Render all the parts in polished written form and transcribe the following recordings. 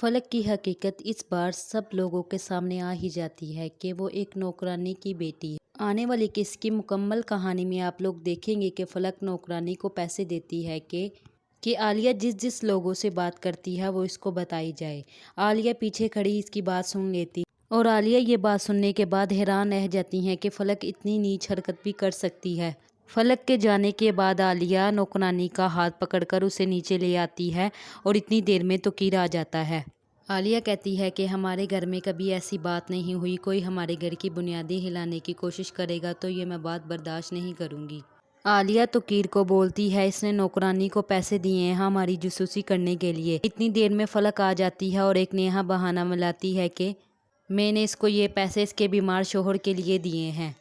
फलक की हकीकत इस बार सब लोगों के सामने आ ही जाती है कि वो एक नौकरानी की बेटी है। आने वाली किस की मुकम्मल कहानी में आप लोग देखेंगे कि फलक नौकरानी को पैसे देती है कि आलिया जिस जिस लोगों से बात करती है वो इसको बताई जाए। आलिया पीछे खड़ी इसकी बात सुन लेती और आलिया ये बात सुनने के बाद हैरान रह जाती हैं कि फलक इतनी नीच हरकत भी कर सकती है। फलक के जाने के बाद आलिया नौकरानी का हाथ पकड़कर उसे नीचे ले आती है और इतनी देर में तोकीर आ जाता है। आलिया कहती है कि हमारे घर में कभी ऐसी बात नहीं हुई, कोई हमारे घर की बुनियादें हिलाने की कोशिश करेगा तो ये मैं बात बर्दाश्त नहीं करूँगी। आलिया तोकीर को बोलती है इसने नौकरानी को पैसे दिए हैं हमारी जासूसी करने के लिए। इतनी देर में फलक आ जाती है और एक नेहा बहाना मिलाती है कि मैंने इसको ये पैसे इसके बीमार शोहर के लिए दिए हैं।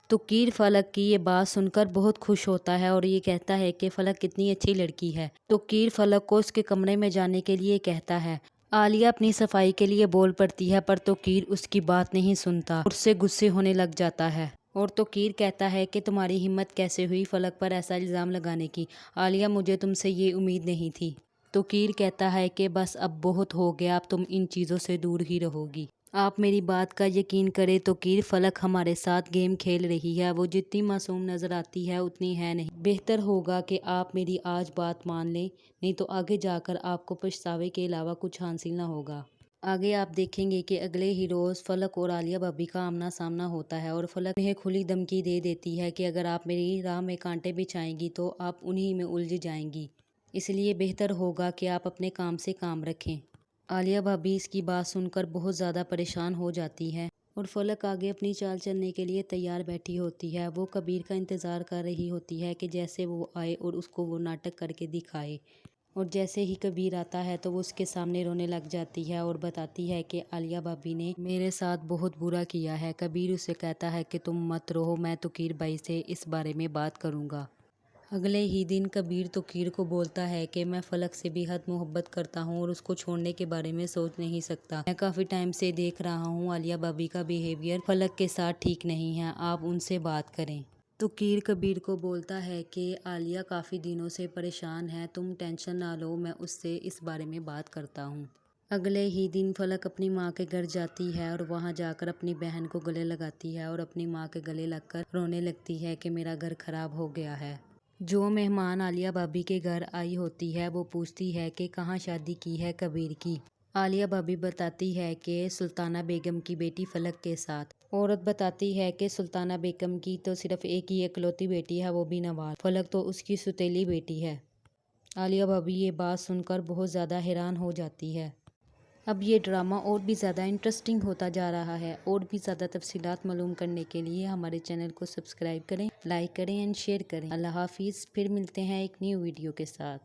तोकीर फलक की ये बात सुनकर बहुत खुश होता है और ये कहता है कि फलक कितनी अच्छी लड़की है। तोकीर फलक को उसके कमरे में जाने के लिए कहता है। आलिया अपनी सफाई के लिए बोल पड़ती है पर तोकीर उसकी बात नहीं सुनता, उससे गुस्से होने लग जाता है और तोकीर कहता है कि तुम्हारी हिम्मत कैसे हुई फलक पर ऐसा इल्ज़ाम लगाने की। आलिया मुझे तुमसे ये उम्मीद नहीं थी। तोकीर कहता है कि बस अब बहुत हो गया, अब तुम इन चीज़ों से दूर ही रहोगी। आप मेरी बात का यकीन करें तोकीर फलक हमारे साथ गेम खेल रही है, वो जितनी मासूम नज़र आती है उतनी है नहीं। बेहतर होगा कि आप मेरी आज बात मान लें, नहीं तो आगे जाकर आपको पछतावे के अलावा कुछ हासिल ना होगा। आगे आप देखेंगे कि अगले ही रोज़ फलक और आलिया भाभी का आमना सामना होता है और फलक उन्हें खुली धमकी दे देती है कि अगर आप मेरी राह में कांटे बिछाएंगी तो आप उन्हीं में उलझ जाएंगी, इसलिए बेहतर होगा कि आप अपने काम से काम रखें। आलिया भाभी इसकी बात सुनकर बहुत ज़्यादा परेशान हो जाती है और फलक आगे अपनी चाल चलने के लिए तैयार बैठी होती है। वो कबीर का इंतज़ार कर रही होती है कि जैसे वो आए और उसको वो नाटक करके दिखाए, और जैसे ही कबीर आता है तो वो उसके सामने रोने लग जाती है और बताती है कि आलिया भाभी ने मेरे साथ बहुत बुरा किया है। कबीर उसे कहता है कि तुम मत रोहो, मैं तोकीर भाई से इस बारे में बात करूँगा। अगले ही दिन कबीर तोकीर को बोलता है कि मैं फलक से बेहद मोहब्बत करता हूँ और उसको छोड़ने के बारे में सोच नहीं सकता। मैं काफ़ी टाइम से देख रहा हूँ आलिया भाभी का बिहेवियर फलक के साथ ठीक नहीं है, आप उनसे बात करें। तोकीर कबीर को बोलता है कि आलिया काफ़ी दिनों से परेशान है, तुम टेंशन ना लो, मैं उससे इस बारे में बात करता हूँ। अगले ही दिन फलक अपनी माँ के घर जाती है और वहाँ जाकर अपनी बहन को गले लगाती है और अपनी माँ के गले लगकर रोने लगती है कि मेरा घर खराब हो गया है। जो मेहमान आलिया भाभी के घर आई होती है वो पूछती है कि कहाँ शादी की है कबीर की। आलिया भाभी बताती है कि सुल्ताना बेगम की बेटी फलक के साथ। औरत बताती है कि सुल्ताना बेगम की तो सिर्फ एक ही इकलौती बेटी है, वो भी नवाज। फलक तो उसकी सुतीली बेटी है। आलिया भाभी ये बात सुनकर बहुत ज़्यादा हैरान हो जाती है। अब ये ड्रामा और भी ज़्यादा इंटरेस्टिंग होता जा रहा है। और भी ज़्यादा तफसीलात मालूम करने के लिए हमारे चैनल को सब्सक्राइब करें, लाइक करें एंड शेयर करें। अल्लाह हाफिज़। फिर मिलते हैं एक न्यू वीडियो के साथ।